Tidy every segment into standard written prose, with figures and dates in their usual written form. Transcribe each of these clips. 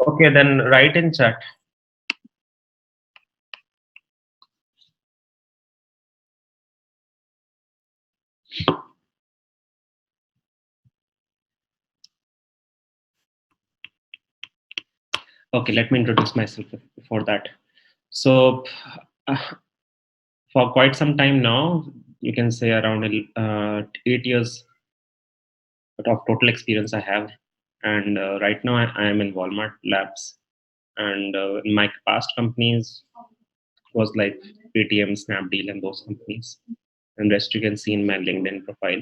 Okay, then write in chat. Okay, let me introduce myself before that. So, uh, for quite some time now, you can say around 8 years of total experience I have. And right now I am in Walmart Labs. And in my past companies was like Paytm, Snapdeal, and those companies. And rest you can see in my LinkedIn profile.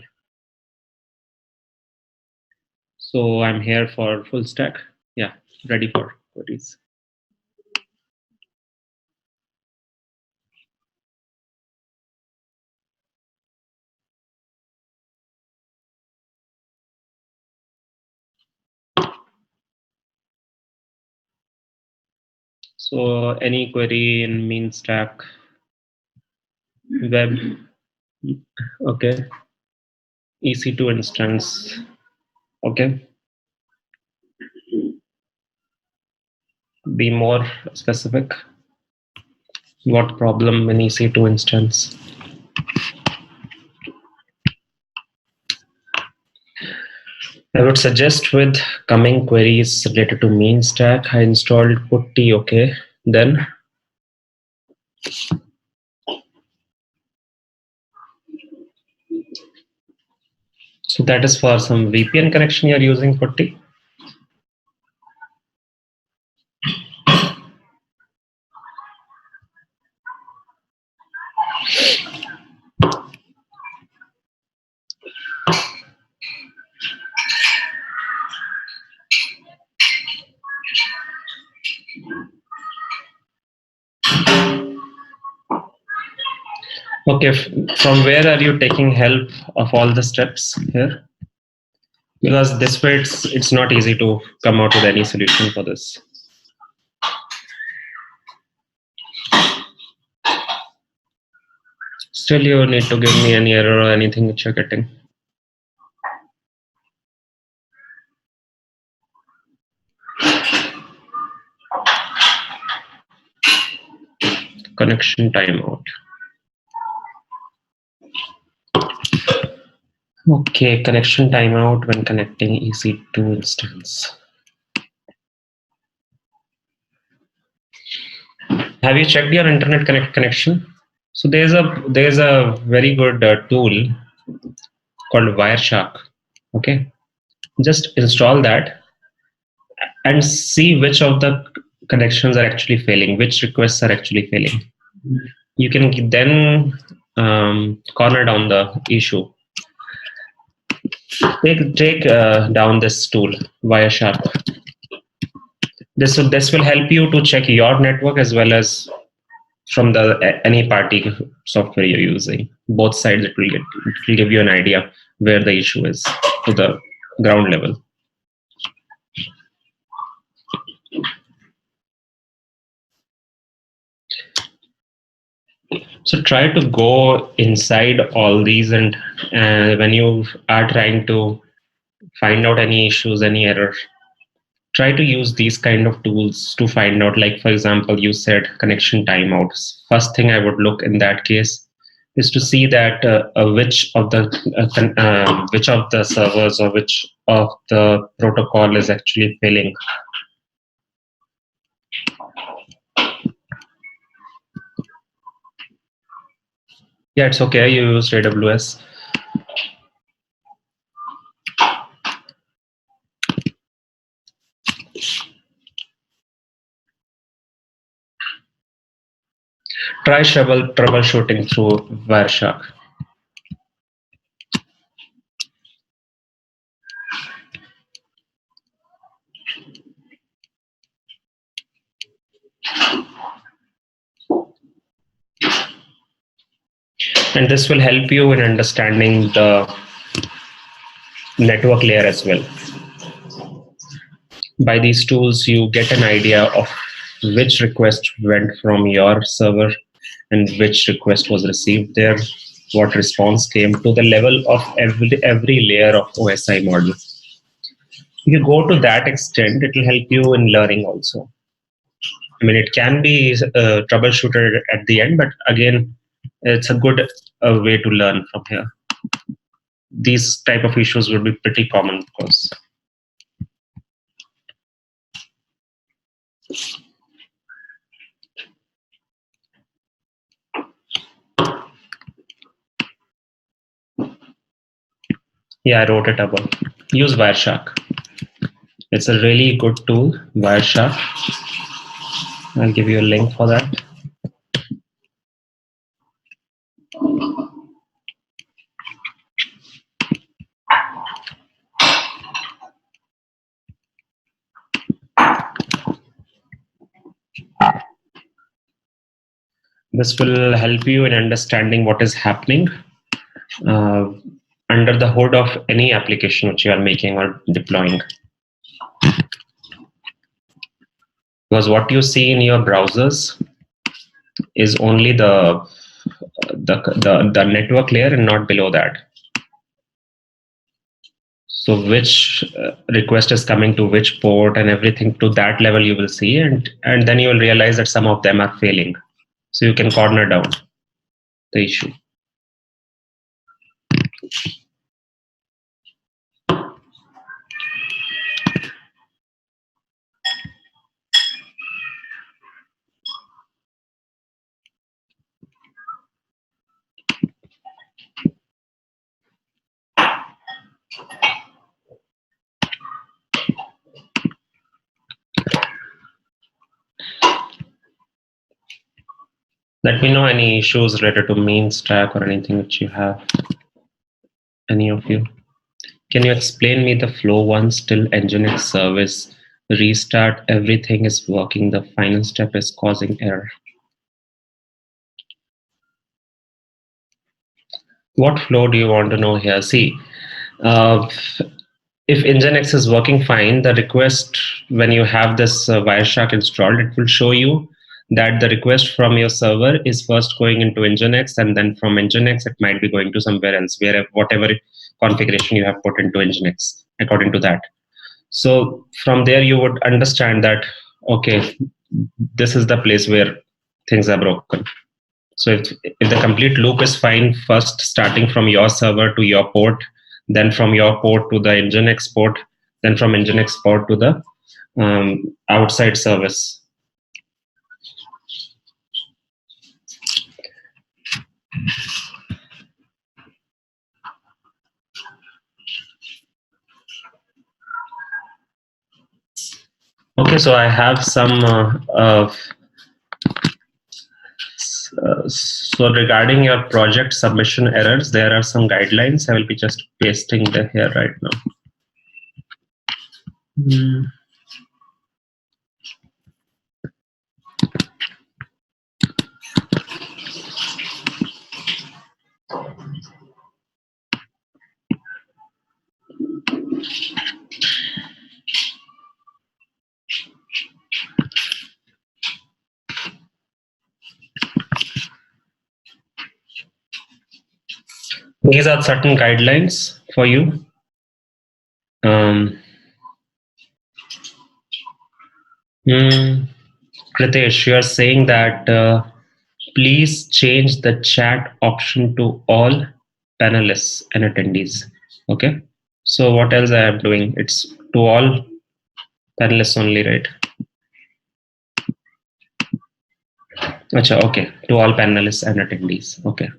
So I'm here for full stack. Yeah, ready for queries. So any query in meanstack, web, okay, EC2 instance, okay. Be more specific. What problem in EC2 instance? I would suggest with coming queries related to mean stack, I installed putty, okay. Then so that is for some VPN connection you're using putty. Okay, from where are you taking help of all the steps here? Because this way it's not easy to come out with any solution for this. Still, you need to give me any error or anything which you're getting. Connection timeout. Okay, connection timeout when connecting EC2 instance. Have you checked your internet connection? So there's a very good tool called Wireshark. Okay, just install that and see which of the connections are actually failing, which requests are actually failing. You can then corner down the issue. Take down this tool, Wireshark. This will help you to check your network as well as from the any party software you're using. Both sides it will give you an idea where the issue is to the ground level. So try to go inside all these, and when you are trying to find out any issues, any error, try to use these kind of tools to find out. Like for example, you said connection timeouts. First thing I would look in that case is to see that which of the servers or which of the protocol is actually failing. Yeah, it's okay. You used AWS. Try troubleshooting through Wireshark. And this will help you in understanding the network layer as well. By these tools, you get an idea of which request went from your server and which request was received there, what response came to the level of every layer of OSI model. If you go to that extent, it will help you in learning also. I mean, it can be a troubleshooter at the end, but again, it's a good way to learn from here. These type of issues would be pretty common, of course. Yeah, I wrote it above. Use Wireshark. It's a really good tool, Wireshark. I'll give you a link for that. This will help you in understanding what is happening uh, under the hood of any application which you are making or deploying. Because what you see in your browsers is only the network layer and not below that. So which request is coming to which port and everything to that level you will see, and then you will realize that some of them are failing. So you can corner down the issue. Let me know any issues related to meanstack or anything which you have. Any of you? Can you explain me the flow once till Nginx service restart, everything is working, the final step is causing error? What flow do you want to know here? See, uh, if Nginx is working fine, the request, when you have this Wireshark installed, it will show you that the request from your server is first going into Nginx, and then from Nginx, it might be going to somewhere else, whatever configuration you have put into Nginx, according to that. So from there, you would understand that, okay, this is the place where things are broken. So if the complete loop is fine, first starting from your server to your port, then from your port to the Nginx port, then from Nginx port to the outside service. Okay, so I have some so regarding your project submission errors, there are some guidelines. I will be just pasting them here right now. These are certain guidelines for you. Kritesh, you are saying that please change the chat option to all panelists and attendees. Okay. So what else I am doing? It's to all panelists only, right? Achha, okay. To all panelists and attendees. Okay.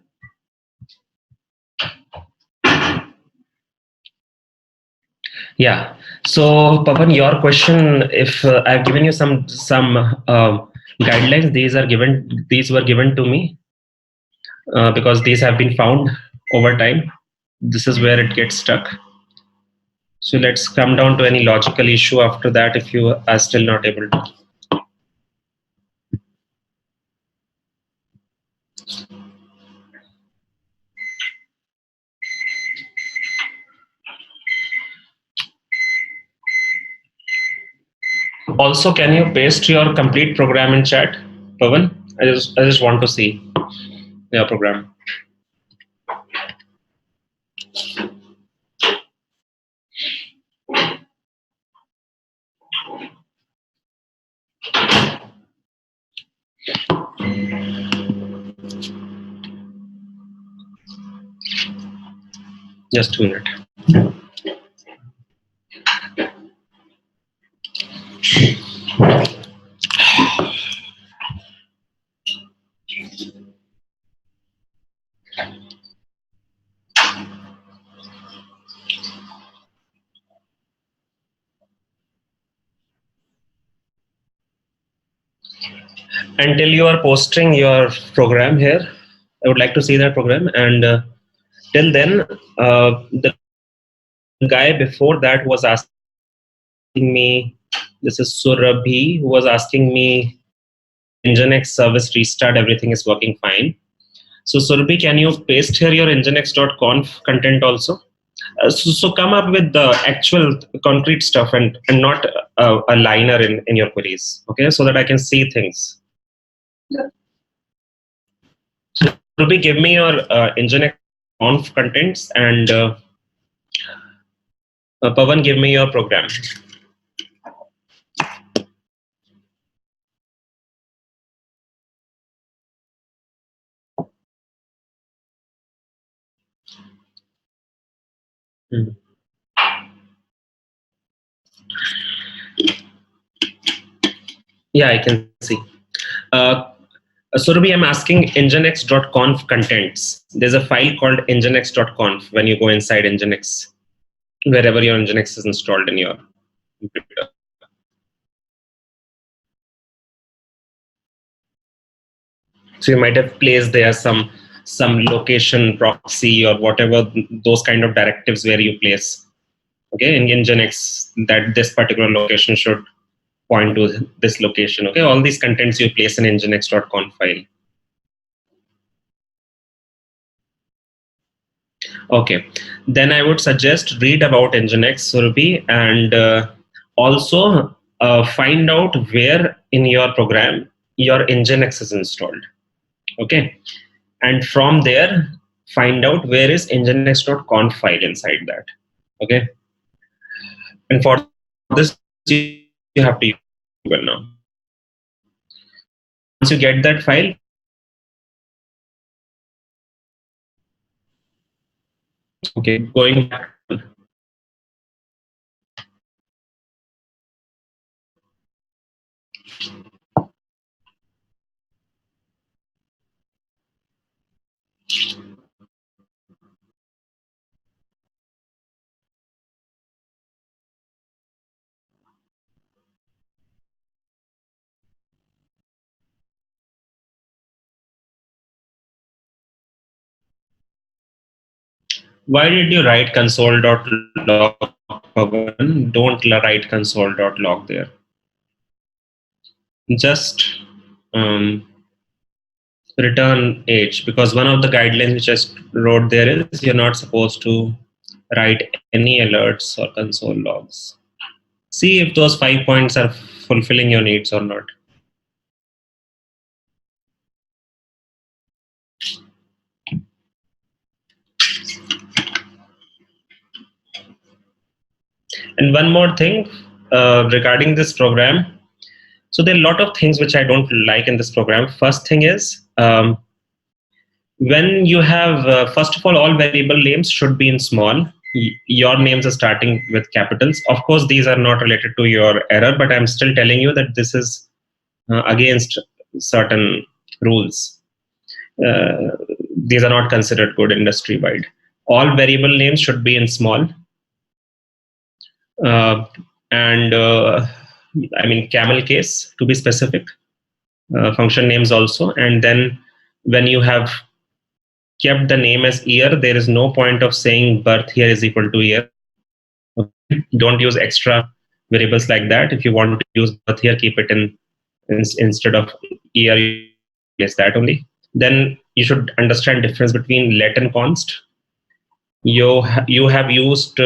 Yeah. So Pavan, your question, if I've given you some guidelines, these were given to me because these have been found over time. This is where it gets stuck. So let's come down to any logical issue after that if you are still not able to. Also, can you paste your complete program in chat, Pavan? I just want to see your program. Just a minute. Until you are posting your program here, I would like to see that program. And till then, the guy before that was asking me, this is Surabhi, who was asking me, Nginx service restart, everything is working fine. So Surabhi, can you paste here your nginx.conf content also? So come up with the actual concrete stuff and not a liner in your queries, okay? So that I can see things. So Ruby, give me your Nginx conf contents, and Pavan, give me your program. Hmm. Yeah, I can see. Surabhi, I'm asking nginx.conf contents. There's a file called nginx.conf when you go inside Nginx, wherever your Nginx is installed in your computer. So you might have placed there some location proxy or whatever, those kind of directives where you place, okay, in Nginx, that this particular location should point to this location. Okay, all these contents you place in nginx.conf file. Okay, then I would suggest read about Nginx, Surabhi, and also find out where in your program your Nginx is installed. Okay, and from there find out where is nginx.conf file inside that. Okay, and for this you have to use Google now. Once you get that file, okay, going back. Why did you write console.log? Don't write console.log there. Just um, return age, because one of the guidelines which I wrote there is you're not supposed to write any alerts or console logs. See if those 5 points are fulfilling your needs or not. And one more thing regarding this program. So there are a lot of things which I don't like in this program. First thing is, when you have, first of all variable names should be in small. Your names are starting with capitals. Of course, these are not related to your error, but I'm still telling you that this is against certain rules. These are not considered good industry wide. All variable names should be in small. And I mean camel case to be specific. Function names also. And then when you have kept the name as year, there is no point of saying birth here is equal to year. Okay? Don't use extra variables like that. If you want to use birth here, keep it in instead of year, place that only. Then you should understand difference between let and const. You have used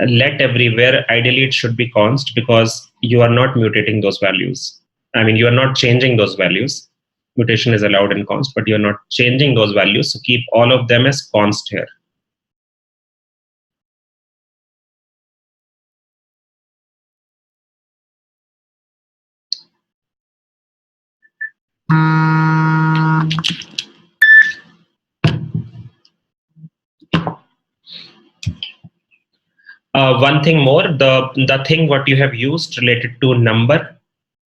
let everywhere. Ideally, it should be const because you are not mutating those values. I mean, you are not changing those values. Mutation is allowed in const, but you're not changing those values. So keep all of them as const here. One thing more, the thing what you have used related to number,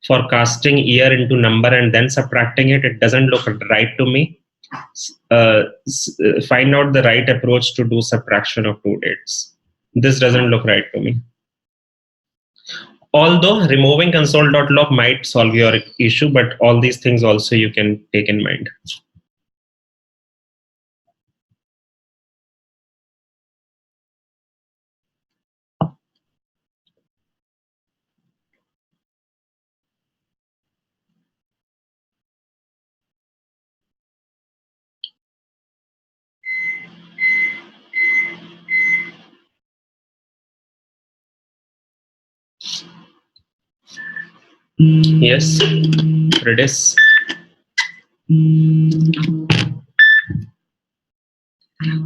for casting year into number and then subtracting it, it doesn't look right to me. Find out the right approach to do subtraction of two dates. This doesn't look right to me. Although removing console.log might solve your issue, but all these things also you can take in mind. Yes, Redis.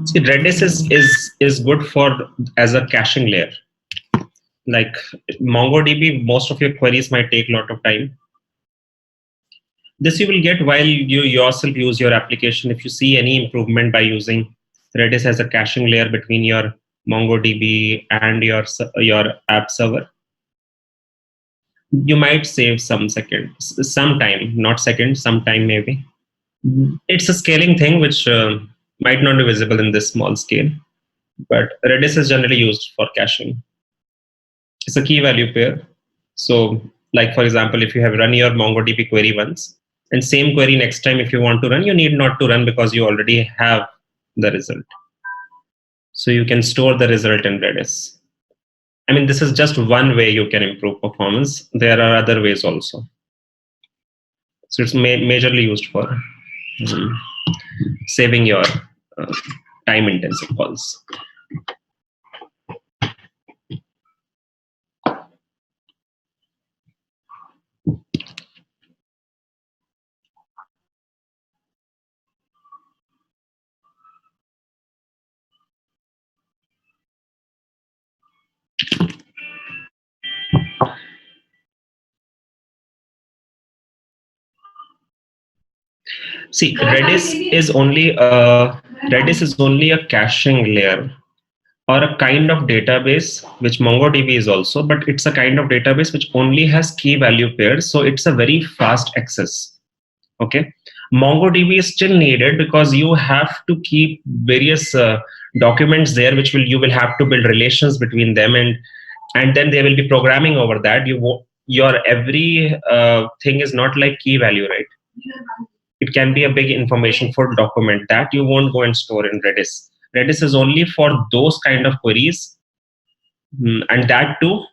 See, Redis is good for as a caching layer. Like MongoDB, most of your queries might take a lot of time. This you will get while you yourself use your application. If you see any improvement by using Redis as a caching layer between your MongoDB and your app server, you might save some time, not seconds, some time maybe. It's a scaling thing which might not be visible in this small scale, but Redis is generally used for caching. It's a key value pair. So, like for example, if you have run your MongoDB query once, and same query next time if you want to run, you need not to run because you already have the result. So you can store the result in Redis. I mean, this is just one way you can improve performance. There are other ways also. So it's majorly used for um, saving your uh, time-intensive calls. See, Redis is only a caching layer or a kind of database, which MongoDB is also, but it's a kind of database which only has key value pairs. So it's a very fast access. Okay. MongoDB is still needed because you have to keep various documents there, which you will have to build relations between them, and then they will be programming over that. Your every thing is not like key value, right? It can be a big information for document that you won't go and store in Redis. Redis is only for those kind of queries. And that too,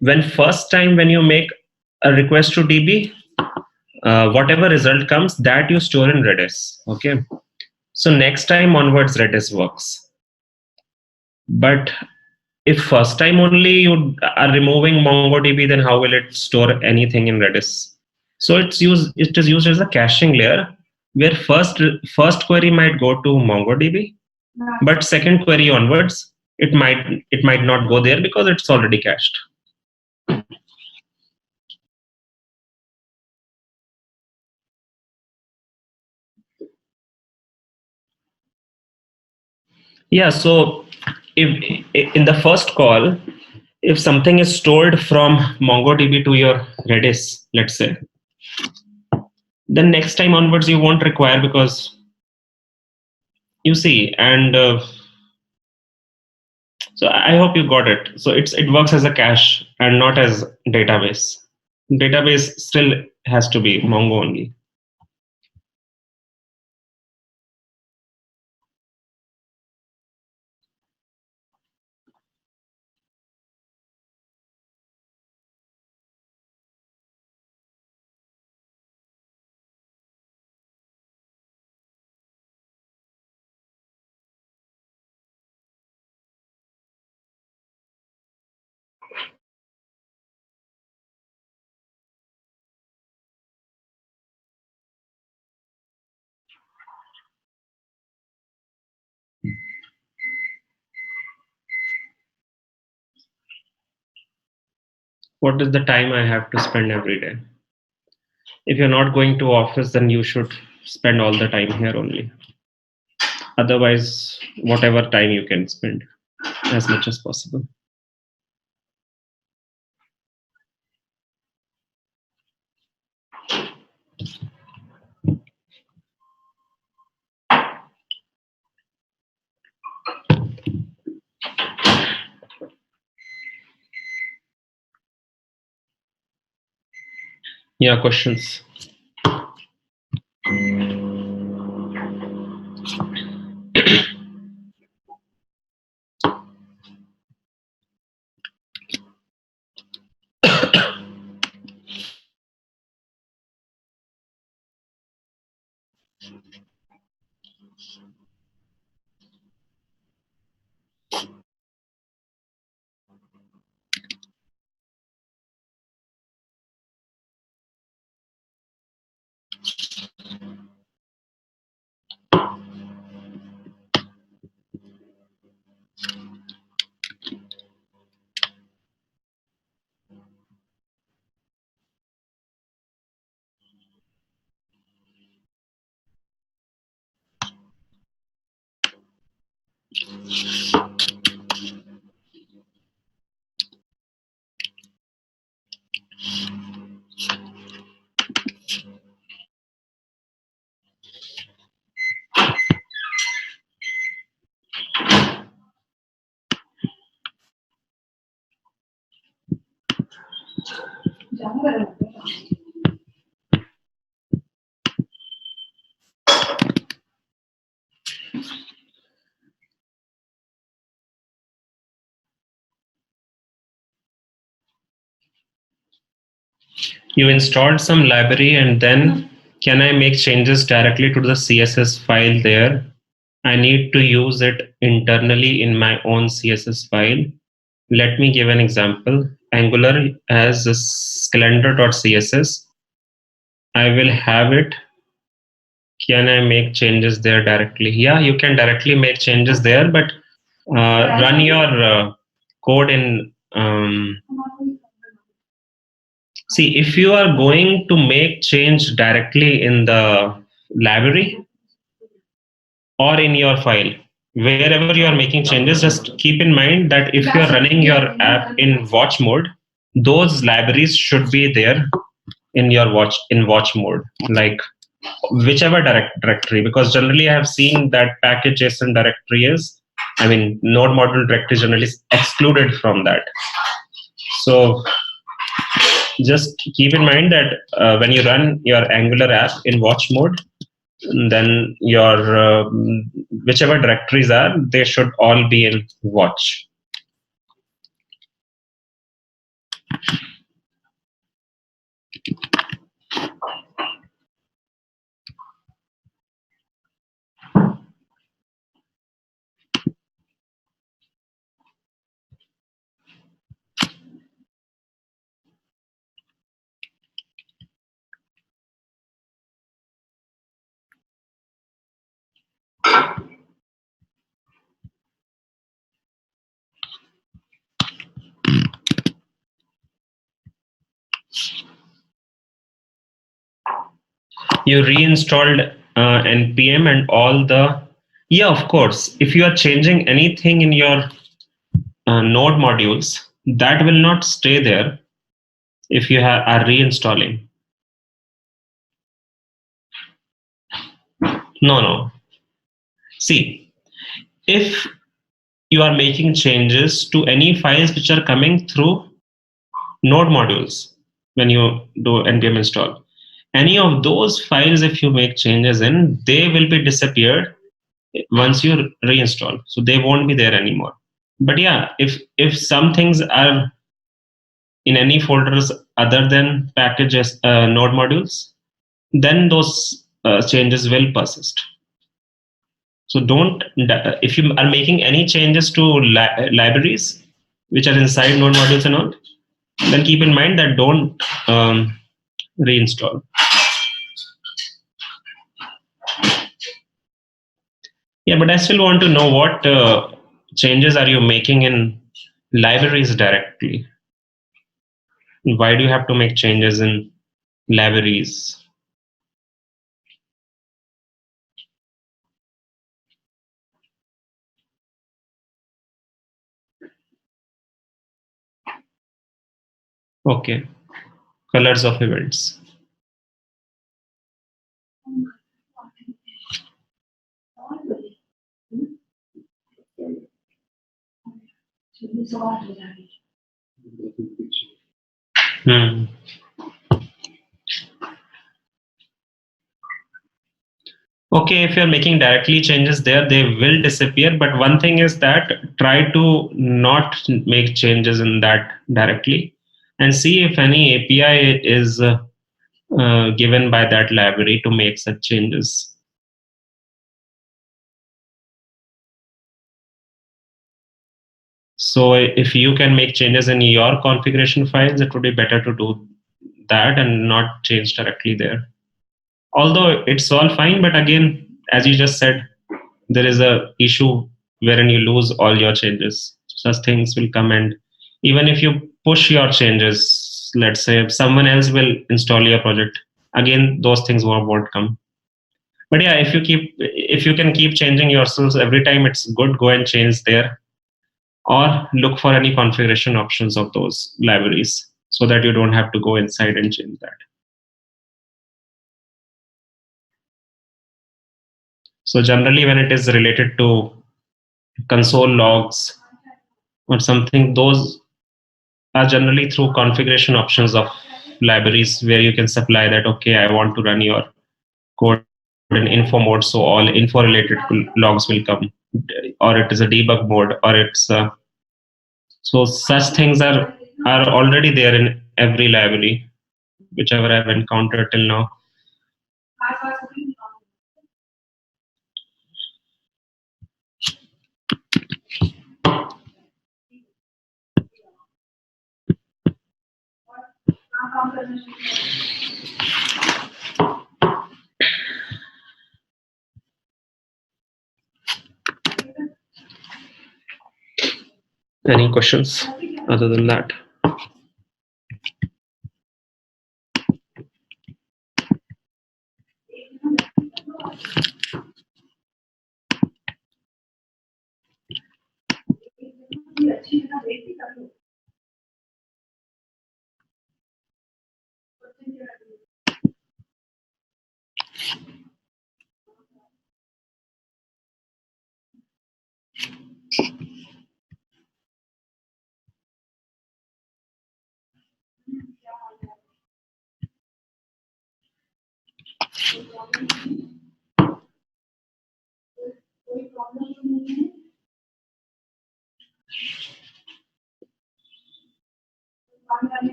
when first time when you make a request to DB, whatever result comes, that you store in Redis. Okay. So next time onwards, Redis works. But if first time only you are removing MongoDB, then how will it store anything in Redis? So it is used as a caching layer where first query might go to MongoDB, but second query onwards, it might not go there because it's already cached. Yeah, so if in the first call, if something is stored from MongoDB to your Redis, let's say, then next time onwards you won't require, because you see, and so I hope you got it. So it works as a cache and not as database. Database still has to be Mongo only. What is the time I have to spend every day? If you're not going to office, then you should spend all the time here only. Otherwise, whatever time you can spend, as much as possible. Yeah, questions. You installed some library and then can I make changes directly to the CSS file there? I need to use it internally in my own CSS file. Let me give an example. Angular has this calendar.css. I will have it. Can I make changes there directly? Yeah, you can directly make changes there, but run your code in. See, if you are going to make change directly in the library or in your file, wherever you are making changes, just keep in mind that if you are running your app in watch mode, those libraries should be there in your watch mode, like whichever directory, because generally I have seen that package JSON directory is, I mean, node module directory generally is excluded from that. So just keep in mind that when you run your Angular app in watch mode, then your whichever directories are, they should all be in watch. You reinstalled npm and all the, yeah, of course, if you are changing anything in your node modules, that will not stay there if you are reinstalling. No. See, if you are making changes to any files which are coming through node modules when you do npm install, any of those files, if you make changes in, they will be disappeared once you reinstall. So they won't be there anymore. But yeah, if some things are in any folders other than packages node modules, then those changes will persist. So don't, if you are making any changes to libraries which are inside node modules and all, then keep in mind that don't reinstall. Yeah, but I still want to know what changes are you making in libraries directly? Why do you have to make changes in libraries. Okay, colors of events. Hmm. Okay, if you're making directly changes there, they will disappear. But one thing is that try to not make changes in that directly and see if any API is given by that library to make such changes. So if you can make changes in your configuration files, it would be better to do that and not change directly there. Although it's all fine, but again, as you just said, there is a issue wherein you lose all your changes. Such things will come, and even if you push your changes, let's say someone else will install your project, again those things won't come. But yeah, if you can keep changing yourselves every time, it's good. Go and change there, or look for any configuration options of those libraries so that you don't have to go inside and change that. So generally, when it is related to console logs or something, those are generally through configuration options of libraries where you can supply that, okay, I want to run your code in info mode, so all info related logs will come, or it is a debug mode, or it's so such things are already there in every library, whichever I've encountered till now. Any questions other than that?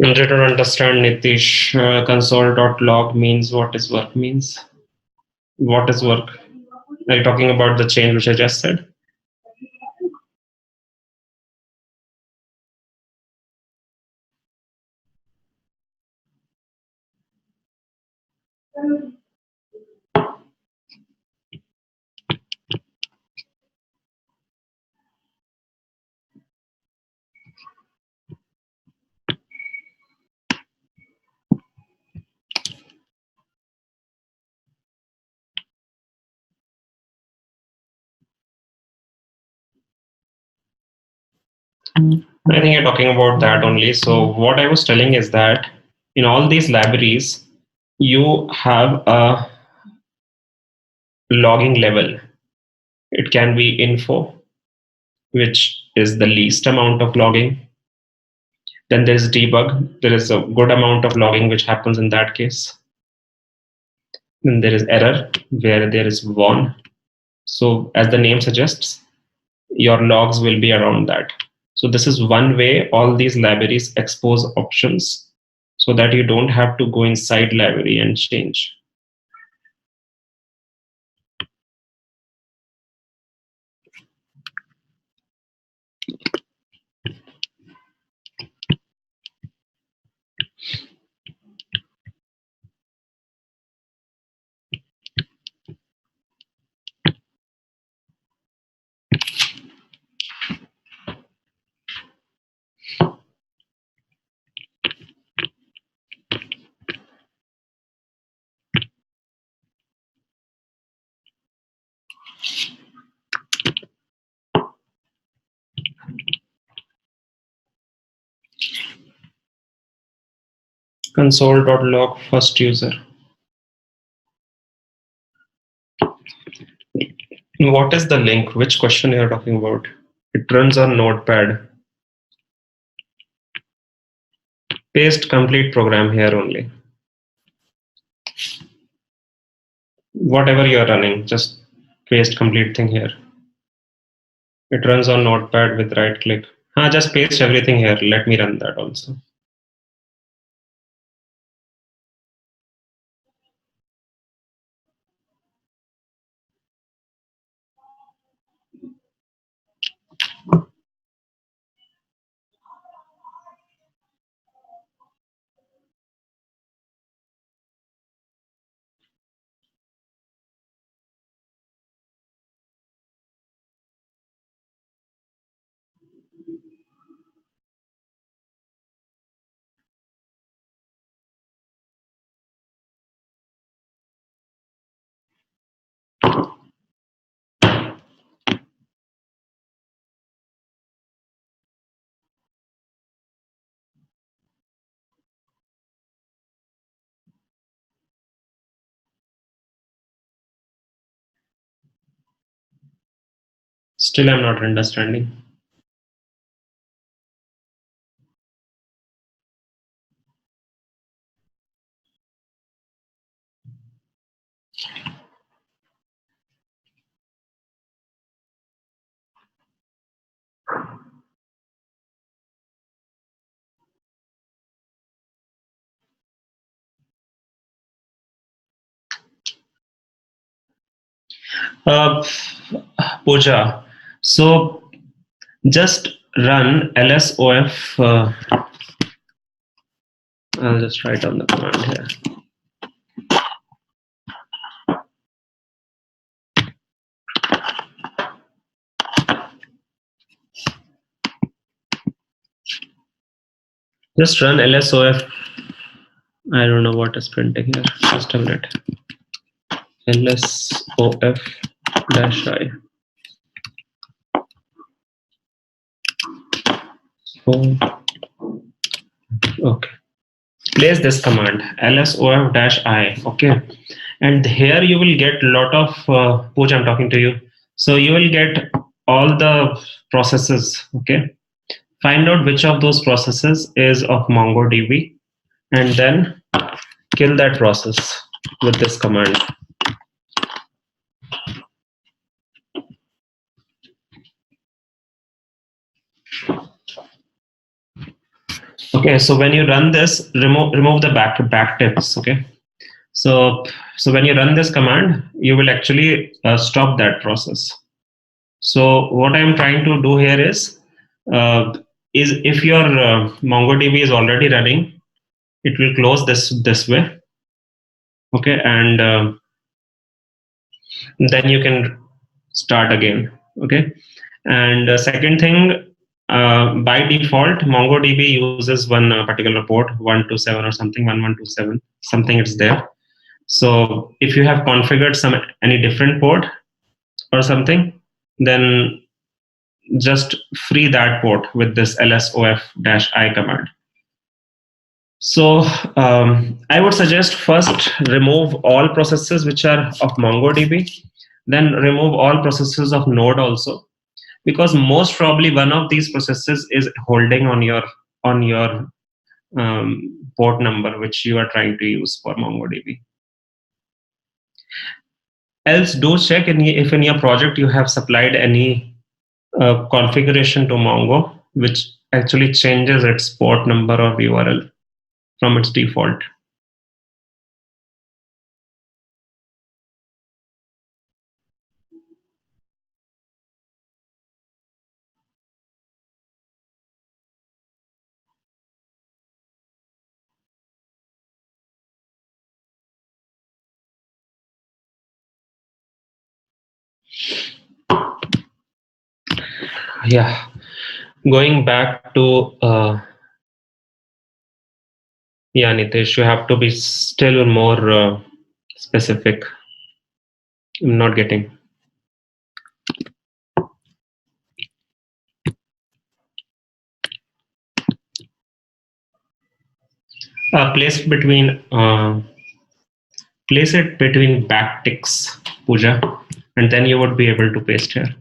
I don't understand, Nitish. Console.log means what is work means? What is work? Are you talking about the change which I just said? I think you're talking about that only. So what I was telling is that in all these libraries, you have a logging level. It can be info, which is the least amount of logging. Then there's debug. There is a good amount of logging which happens in that case. Then there is error, where there is one. So as the name suggests, your logs will be around that. So this is one way all these libraries expose options so that you don't have to go inside library and change. Console.log first user. What is the link? Which question you are talking about? It runs on Notepad. Paste complete program here only. Whatever you are running, just paste complete thing here. It runs on Notepad with right click. Just paste everything here. Let me run that also. Still, I'm not understanding. Uh, Pooja, so just run LSOF. I'll just write down the command here. Just run LSOF. I don't know what is printing here. Just a minute. LSOF -I. Oh, okay. Place this command LSOF-I. Okay, and here you will get a lot of Pooja, I'm talking to you. So you will get all the processes. Okay, find out which of those processes is of MongoDB, and then kill that process with this command. Okay, so when you run this, remove the back tips. Okay, so when you run this command, you will actually stop that process. So what I'm trying to do here is if your MongoDB is already running, it will close this way. Okay, and then you can start again. Okay, and second thing, by default, MongoDB uses one particular port, 127 or something, 1127, something it's there. So if you have configured any different port or something, then just free that port with this LSOF-I command. So I would suggest first remove all processes which are of MongoDB, then remove all processes of Node also, because most probably one of these processes is holding on your port number which you are trying to use for MongoDB. Else do check if in your project you have supplied any configuration to Mongo which actually changes its port number or URL from its default. Yeah, going back to yeah, Nitesh, you have to be still more specific. I'm not getting. Place it between backticks, Pooja, and then you would be able to paste here.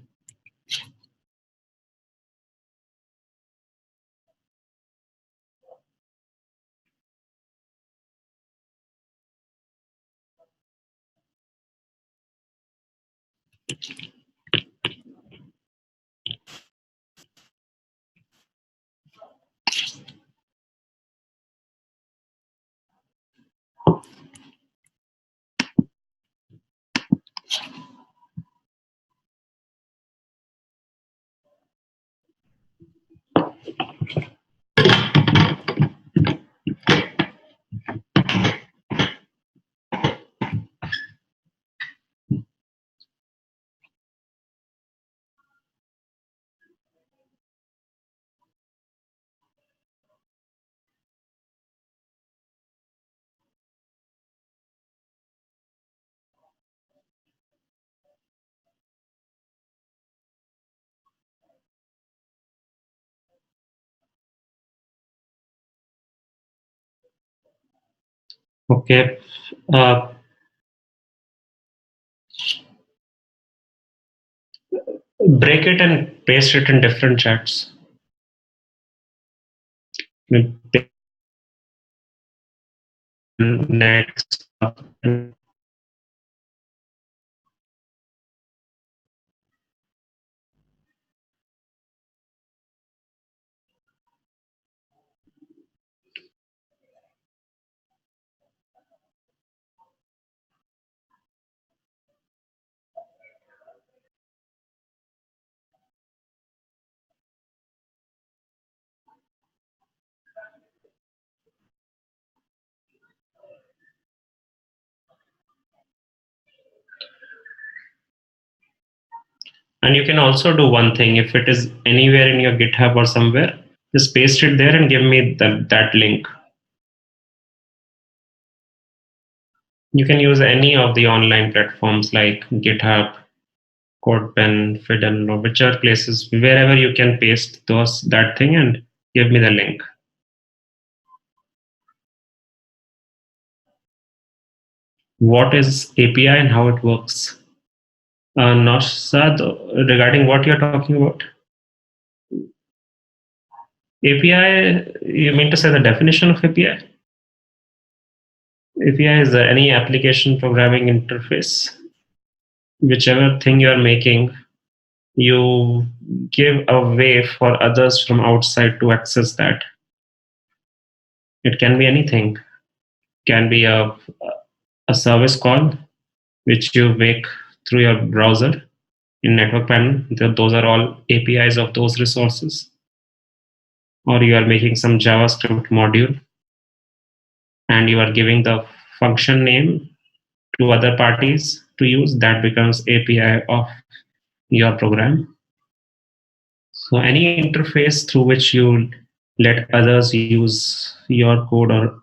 Okay. Uh, Break it and paste it in different chats. Next. And you can also do one thing. If it is anywhere in your GitHub or somewhere, just paste it there and give me that link. You can use any of the online platforms like GitHub, CodePen, Fiddle, or whichever places, wherever you can paste that thing and give me the link. What is API and how it works? Nashad, regarding what you're talking about? API, you mean to say the definition of API? API is any application programming interface. Whichever thing you are making, you give a way for others from outside to access that. It can be anything. It can be a service call which you make through your browser in network panel. Those are all APIs of those resources. Or you are making some JavaScript module and you are giving the function name to other parties to use, that becomes API of your program. So any interface through which you let others use your code or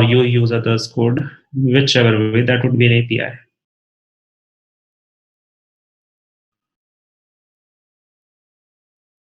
you use others code, whichever way, that would be an API.